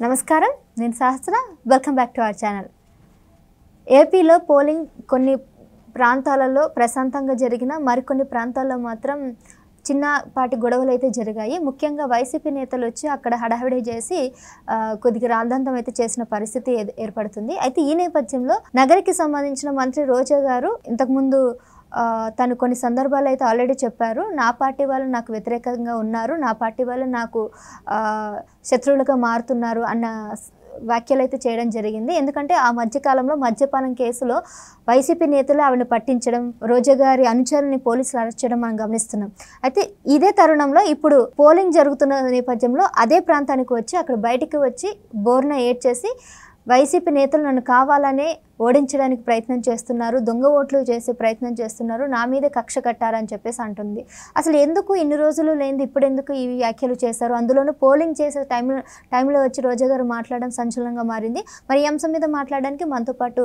నమస్కారం, నేను Sahasra. Welcome back to our channel. ఏపీలో పోలింగ్ కొన్ని ప్రాంతాలలో ప్రశాంతంగా జరిగిన, మరికొన్ని ప్రాంతాల్లో మాత్రం చిన్నపాటి గొడవలు అయితే జరిగాయి. ముఖ్యంగా వైసీపీ నేతలు వచ్చి అక్కడ హడావిడి చేసి కొద్దిగా రాద్ధాంతం అయితే చేసిన పరిస్థితి ఏర్పడుతుంది. అయితే ఈ నేపథ్యంలో నగరికి సంబంధించిన మంత్రి రోజా గారు ఇంతకుముందు తను కొన్ని సందర్భాలు అయితే ఆల్రెడీ చెప్పారు. నా పార్టీ వాళ్ళు నాకు వ్యతిరేకంగా ఉన్నారు, నా పార్టీ వాళ్ళు నాకు శత్రువులుగా మారుతున్నారు అన్న వ్యాఖ్యలు అయితే చేయడం జరిగింది. ఎందుకంటే ఆ మధ్యకాలంలో మద్యపానం కేసులో వైసీపీ నేతలు ఆవిడని పట్టించడం, రోజా గారి అనుచరుల్ని పోలీసులు అరెస్ట్ చేయడం మనం గమనిస్తున్నాం. అయితే ఇదే తరుణంలో ఇప్పుడు పోలింగ్ జరుగుతున్న నేపథ్యంలో అదే ప్రాంతానికి వచ్చి అక్కడ బయటికి వచ్చి బోర్న ఏడ్చేసి వైసీపీ నేతలు నన్ను కావాలనే ఓడించడానికి ప్రయత్నం చేస్తున్నారు, దొంగ ఓట్లు చేసే ప్రయత్నం చేస్తున్నారు, నా మీద కక్ష కట్టారని చెప్పేసి అంటుంది. అసలు ఎందుకు ఇన్ని రోజులు లేనిది ఇప్పుడు ఎందుకు ఈ వ్యాఖ్యలు చేశారు? అందులోనూ పోలింగ్ చేసే టైంలో వచ్చి రోజా గారు మాట్లాడడం సంచలనంగా మారింది. మరి ఈ అంశం మీద మాట్లాడడానికి మనతో పాటు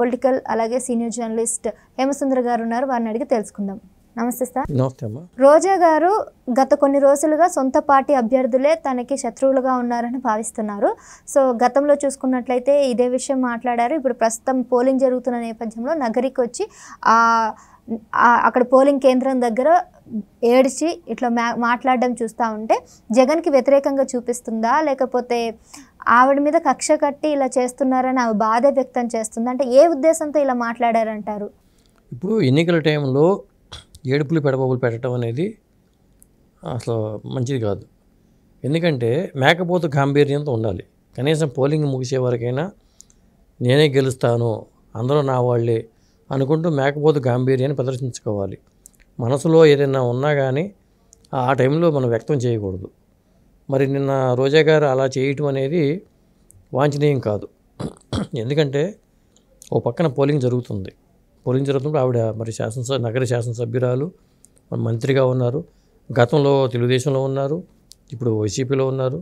పొలిటికల్ అలాగే సీనియర్ జర్నలిస్ట్ హేమసుందర్ గారు ఉన్నారు. వారిని అడిగి తెలుసుకుందాం. నమస్తే సార్. రోజా గారు గత కొన్ని రోజులుగా సొంత పార్టీ అభ్యర్థులే తనకి శత్రువులుగా ఉన్నారని భావిస్తున్నారు. సో గతంలో చూసుకున్నట్లయితే ఇదే విషయం మాట్లాడారు. ఇప్పుడు ప్రస్తుతం పోలింగ్ జరుగుతున్న నేపథ్యంలో నగరికి వచ్చి అక్కడ పోలింగ్ కేంద్రం దగ్గర ఏడ్చి ఇట్లా మాట్లాడడం చూస్తూ ఉంటే జగన్కి వ్యతిరేకంగా చూపిస్తుందా, లేకపోతే ఆవిడ మీద కక్ష కట్టి ఇలా చేస్తున్నారని ఆమె బాధ వ్యక్తం చేస్తుందా? అంటే ఏ ఉద్దేశంతో ఇలా మాట్లాడారంటారు? ఇప్పుడు ఎన్నికల టైంలో ఏడుపులు పెడబొబ్బులు పెట్టడం అనేది అసలు మంచిది కాదు. ఎందుకంటే మేకపోతు గాంభీర్యంతో ఉండాలి. కనీసం పోలింగ్ ముగిసే వరకైనా నేనే గెలుస్తాను, అందరూ నా వాళ్ళే అనుకుంటూ మేకపోతు గాంభీర్యాన్ని ప్రదర్శించుకోవాలి. మనసులో ఏదైనా ఉన్నా కానీ ఆ టైంలో మనం వ్యక్తం చేయకూడదు. మరి నిన్న రోజా గారు అలా చేయటం అనేది వాంఛనీయం కాదు. ఎందుకంటే ఓ పక్కన పోలింగ్ జరుగుతుంది. పోలింగ్ జరుగుతున్నప్పుడు ఆవిడ మరి నగర శాసనసభ్యురాలు, మంత్రిగా ఉన్నారు. గతంలో తెలుగుదేశంలో ఉన్నారు, ఇప్పుడు వైసీపీలో ఉన్నారు.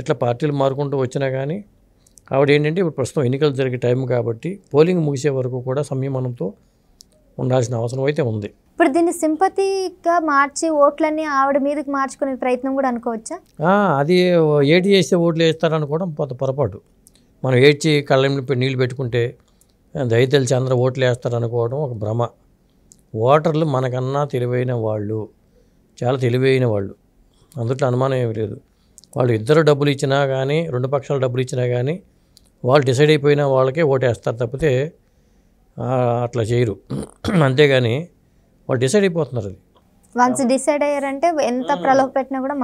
ఇట్లా పార్టీలు మారుకుంటూ వచ్చినా కానీ ఆవిడ ఏంటంటే ఇప్పుడు ప్రస్తుతం ఎన్నికలు జరిగే టైం కాబట్టి పోలింగ్ ముగిసే వరకు కూడా సంయమనంతో ఉండాల్సిన అవసరం అయితే ఉంది. ఇప్పుడు దీన్ని సింపతిగా మార్చి ఓట్లన్నీ ఆవిడ మీదకి మార్చుకునే ప్రయత్నం కూడా అనుకోవచ్చా? అది ఏటి చేస్తే ఓట్లు వేస్తారనుకోవడం పొరపాటు. మనం ఏడ్చి కళ్ళ నీళ్ళు పెట్టుకుంటే దయతెలిచి అందరూ ఓట్లు వేస్తారు అనుకోవడం ఒక భ్రమ. ఓటర్లు మనకన్నా తెలివైన వాళ్ళు, చాలా తెలివైన వాళ్ళు, అందుట్లో అనుమానం ఏమి లేదు. వాళ్ళు ఇద్దరు డబ్బులు ఇచ్చినా కానీ, రెండు పక్షాలు డబ్బులు ఇచ్చినా కానీ వాళ్ళు డిసైడ్ అయిపోయిన వాళ్ళకే ఓటేస్తారు తప్పితే అట్లా చేయరు. అంతేగాని వాళ్ళు డిసైడ్ అయిపోతున్నారు. అది వన్స్ డిసైడ్ అయ్యారంటే ఎంత ప్రలోభ పెట్టినా కూడా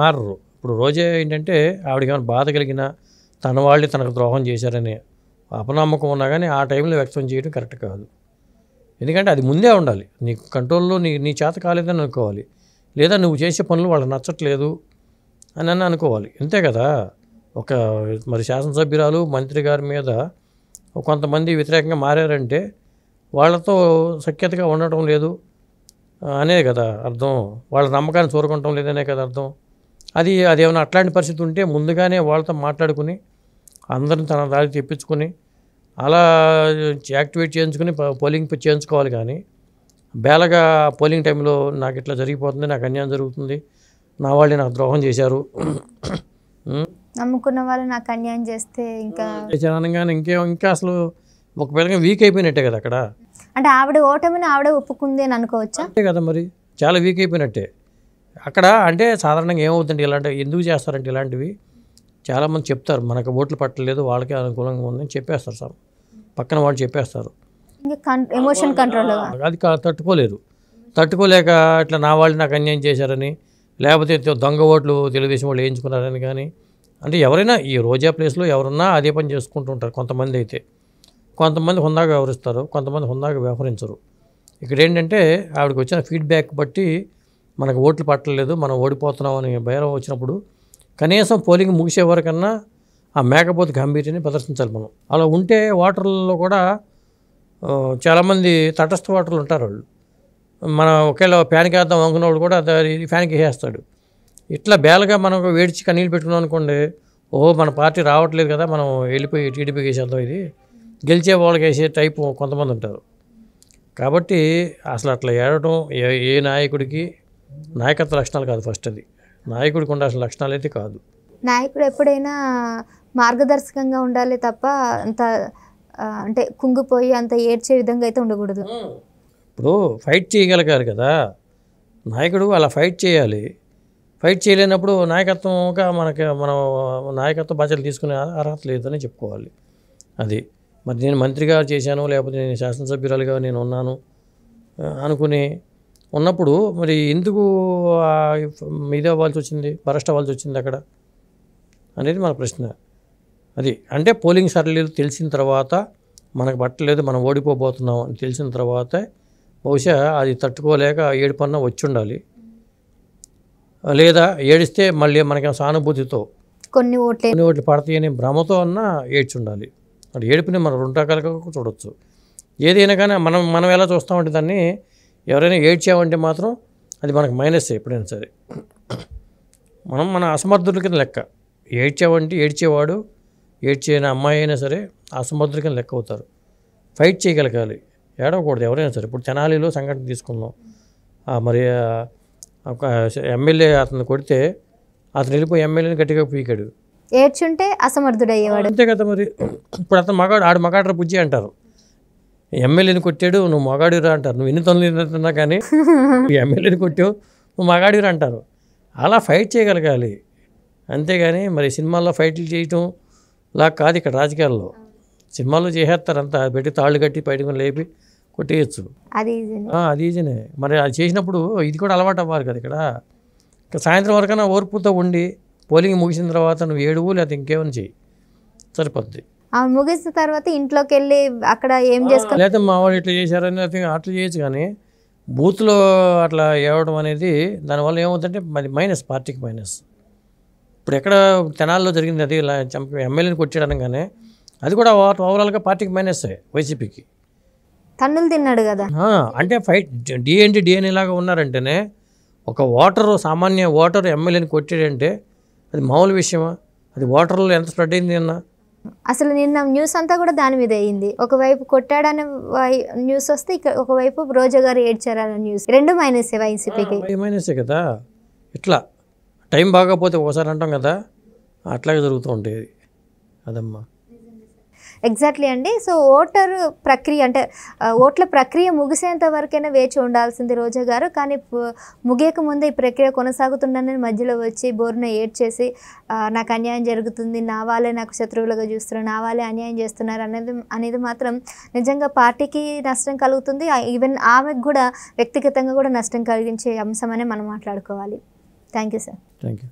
మారరు. ఇప్పుడు రోజే ఏంటంటే ఆవిడకి ఏమైనా బాధ కలిగినా తన వాళ్ళే తనకు ద్రోహం చేశారని అపనమ్మకం ఉన్నా కానీ ఆ టైంలో వ్యక్తం చేయడం కరెక్ట్ కాదు. ఎందుకంటే అది ముందే ఉండాలి. నీకు కంట్రోల్లో నీ చేత కాలేదని అనుకోవాలి, లేదా నువ్వు చేసే పనులు వాళ్ళకి నచ్చట్లేదు అని అనుకోవాలి. అంతే కదా. మరి శాసనసభ్యురాలు మంత్రి గారి మీద కొంతమంది వ్యతిరేకంగా మారారంటే వాళ్ళతో సఖ్యతగా ఉండటం లేదు అనే కదా అర్థం. వాళ్ళ నమ్మకాన్ని చూరకుంటం లేదనే కదా అర్థం. అదేమైనా అట్లాంటి పరిస్థితి ఉంటే ముందుగానే వాళ్ళతో మాట్లాడుకుని అందరిని తన దారి తెప్పించుకొని అలా యాక్టివేట్ చేయించుకుని పోలింగ్ చేయించుకోవాలి. కానీ బేలగా పోలింగ్ టైంలో నాకు ఇట్లా జరిగిపోతుంది, నాకు అన్యాయం జరుగుతుంది, నా వాళ్ళే నాకు ద్రోహం చేశారు, నమ్ముకున్న వాళ్ళు నాకు అన్యాయం చేస్తే అనగానే ఇంకా అసలు ఒక విధంగా వీక్ అయిపోయినట్టే కదా అక్కడ. అంటే ఆవిడ ఓటమిని ఆవిడ ఒప్పుకుంది అని అనుకోవచ్చా? అంతే కదా, మరి చాలా వీక్ అయిపోయినట్టే అక్కడ. అంటే సాధారణంగా ఏమవుతుంది, ఇలాంటివి ఎందుకు చేస్తారంటే ఇలాంటివి చాలామంది చెప్తారు, మనకు ఓట్లు పట్టలేదు వాళ్ళకే అనుకూలంగా ఉందని చెప్పేస్తారు. సార్ పక్కన వాళ్ళు చెప్పేస్తారు, ఎమోషన్ కంట్రోల్ అది తట్టుకోలేక ఇట్లా నా వాళ్ళు నాకు అన్యాయం చేశారని, లేకపోతే దొంగ ఓట్లు తెలుగుదేశం వాళ్ళు వేయించుకున్నారని. కానీ అంటే ఎవరైనా ఈ రోజా ప్లేస్లో ఎవరన్నా అదే పని చేసుకుంటూ ఉంటారు. కొంతమంది అయితే కొంతమంది హుందాగా వ్యవహరిస్తారు, కొంతమంది హుందాగా వ్యవహరించరు. ఇక్కడ ఏంటంటే ఆవిడకి వచ్చిన ఫీడ్బ్యాక్ బట్టి మనకు ఓట్లు పట్టలేదు, మనం ఓడిపోతున్నాం అని భయం వచ్చినప్పుడు కనీసం పోలింగ్ ముగిసే వరకన్నా ఆ మేకపోతు గంభీర్యాన్ని ప్రదర్శించాలి మనం. అలా ఉంటే ఓటర్లలో కూడా చాలామంది తటస్థ ఓటర్లు ఉంటారు. వాళ్ళు మనం ఒకేలా ఫ్యాన్కి వేద్దాం అనుకున్న వాళ్ళు కూడా ఫ్యాన్కి వేసేస్తాడు. ఇట్లా బేలగా మనం వేడిచి కన్నీళ్ళు పెట్టుకున్నాం అనుకోండి, మన పార్టీ రావట్లేదు కదా, మనం వెళ్ళిపోయి టీడీపీకి వేసేద్దాం, ఇది గెలిచే వాళ్ళకి వేసే టైపు కొంతమంది ఉంటారు. కాబట్టి అసలు అట్లా ఏడవడం ఏ నాయకుడికి నాయకత్వ లక్షణాలు కాదు. ఫస్ట్ అది నాయకుడికి ఉండాల్సిన లక్షణాలు అయితే కాదు. నాయకుడు ఎప్పుడైనా మార్గదర్శకంగా ఉండాలి తప్ప అంత అంటే కుంగిపోయి అంత ఏడ్చే విధంగా అయితే ఉండకూడదు. ఇప్పుడు ఫైట్ చేయగలగాలి కదా నాయకుడు, అలా ఫైట్ చేయాలి. ఫైట్ చేయలేనప్పుడు నాయకత్వంగా మనం నాయకత్వ బాధ్యతలు తీసుకునే అర్హత లేదని చెప్పుకోవాలి. అది మరి నేను మంత్రిగా చేశాను, లేకపోతే నేను శాసనసభ్యురాలుగా నేను ఉన్నాను అనుకుని ఉన్నప్పుడు మరి ఎందుకు ఇది అవ్వాల్సి వచ్చింది, బరస్ట్ అవ్వాల్సి వచ్చింది అక్కడ అనేది మన ప్రశ్న. అది అంటే పోలింగ్ సరళీలు తెలిసిన తర్వాత మనకు పట్టలేదు, మనం ఓడిపోబోతున్నాం అని తెలిసిన తర్వాత బహుశా అది తట్టుకోలేక ఏడుపన్నా వచ్చి ఉండాలి. లేదా ఏడిస్తే మళ్ళీ మనకి సానుభూతితో కొన్ని ఓట్లు పడతాయి అనే భ్రమతో అన్నా ఏడ్చి ఉండాలి. అది ఏడుపుని మనం రెండు రకాలుగా చూడవచ్చు. ఏదైనా కానీ మనం ఎలా చూస్తామంటే దాన్ని ఎవరైనా ఏడ్చామంటే మాత్రం అది మనకు మైనస్ ఎప్పుడైనా సరే. మన అసమర్థుల కింద లెక్క. ఏడ్చావంటే ఏడ్చేవాడు, ఏడ్చిన అమ్మాయి అయినా సరే అసమర్థుల కింద లెక్క అవుతారు. ఫైట్ చేయగలగాలి, ఏడవకూడదు ఎవరైనా సరే. ఇప్పుడు తెనాలిలో సంఘటన తీసుకుందాం. మరి ఒక ఎమ్మెల్యే అతను కొడితే అతను వెళ్ళిపోయి ఎమ్మెల్యేని గట్టిగా పీకాడు. ఏడ్చుంటే అసమర్థుడయ్యేవాడు. అంతే కదా మరి. ఇప్పుడు అతను మగాడ్ర బుజ్జి అంటారు. ఎమ్మెల్యేని కొట్టాడు, నువ్వు మగాడిరా అంటారు. నువ్వు ఎన్ని తొందరలు తిన్నా కానీ ఎమ్మెల్యేని కొట్టావు, నువ్వు మగాడిరా అంటారు. అలా ఫైట్ చేయగలగాలి. అంతేగాని మరి సినిమాల్లో ఫైట్లు చేయటం లా కాదు ఇక్కడ రాజకీయాల్లో. సినిమాల్లో చేసేస్తారు అంతా, పెట్టి తాళ్ళు కట్టి బయటకు లేపి కొట్టేయచ్చు. అది ఈజీనే. మరి అది చేసినప్పుడు ఇది కూడా అలవాటు అవ్వాలి కదా. ఇక్కడ సాయంత్రం వరకైనా ఓర్పుతో ఉండి పోలింగ్ ముగిసిన తర్వాత నువ్వు ఏడువు లేకపోతే ఇంకేమైనా చెయ్యి, సరిపోద్ది. ముగిసిన తర్వాత ఇంట్లోకి వెళ్ళి అక్కడ ఏం చేసుకోవాలి, లేకపోతే మా వాళ్ళు ఇట్లా చేశారని అట్లా చేయొచ్చు. కానీ బూత్లో అట్లా ఏడవడం అనేది దానివల్ల ఏమవుతుందంటే మరి మైనస్, పార్టీకి మైనస్. ఇప్పుడు ఎక్కడ తెనాల్లో జరిగింది అది, ఇలా ఎమ్మెల్యేని కొట్టేయడంగానే అది కూడా ఓవరాల్గా పార్టీకి మైనస్ వైసీపీకి. తన్నులు తిన్నాడు కదా. అంటే ఫైట్ డిఎన్ఏ లాగా ఉన్నారంటేనే ఒక ఓటరు, సామాన్య ఓటరు ఎమ్మెల్యేని కొట్టాడంటే అది మామూలు విషయమా? అది ఓటర్లో ఎంత స్ప్రెడ్ అయింది అన్న. అసలు నిన్న న్యూస్ అంతా కూడా దాని మీద అయింది. ఒకవైపు కొట్టాడనే న్యూస్ వస్తే ఒకవైపు రోజా గారు ఏడ్చారనే న్యూస్. రెండు మైనసే వైసీపీకి. మైనసే కదా. ఇట్లా టైం బాగపోతే ఒకసారి అంటాం కదా, అట్లాగే జరుగుతూ ఉండేది అదమ్మా. ఎగ్జాక్ట్లీ అండి. సో ఓటరు ప్రక్రియ అంటే ఓట్ల ప్రక్రియ ముగిసేంత వరకైనా వేచి ఉండాల్సింది రోజా గారు. కానీ ముగియక ముందే ఈ ప్రక్రియ కొనసాగుతుండని మధ్యలో వచ్చి బోర్న ఏడ్చేసి నాకు అన్యాయం జరుగుతుంది, నా వాళ్ళే నాకు శత్రువులుగా చూస్తున్నారు, నా వాళ్ళే అన్యాయం చేస్తున్నారు అనేది మాత్రం నిజంగా పార్టీకి నష్టం కలుగుతుంది. ఈవెన్ ఆమెకు కూడా వ్యక్తిగతంగా కూడా నష్టం కలిగించే అంశమనే మనం మాట్లాడుకోవాలి. Thank you sir. Thank you.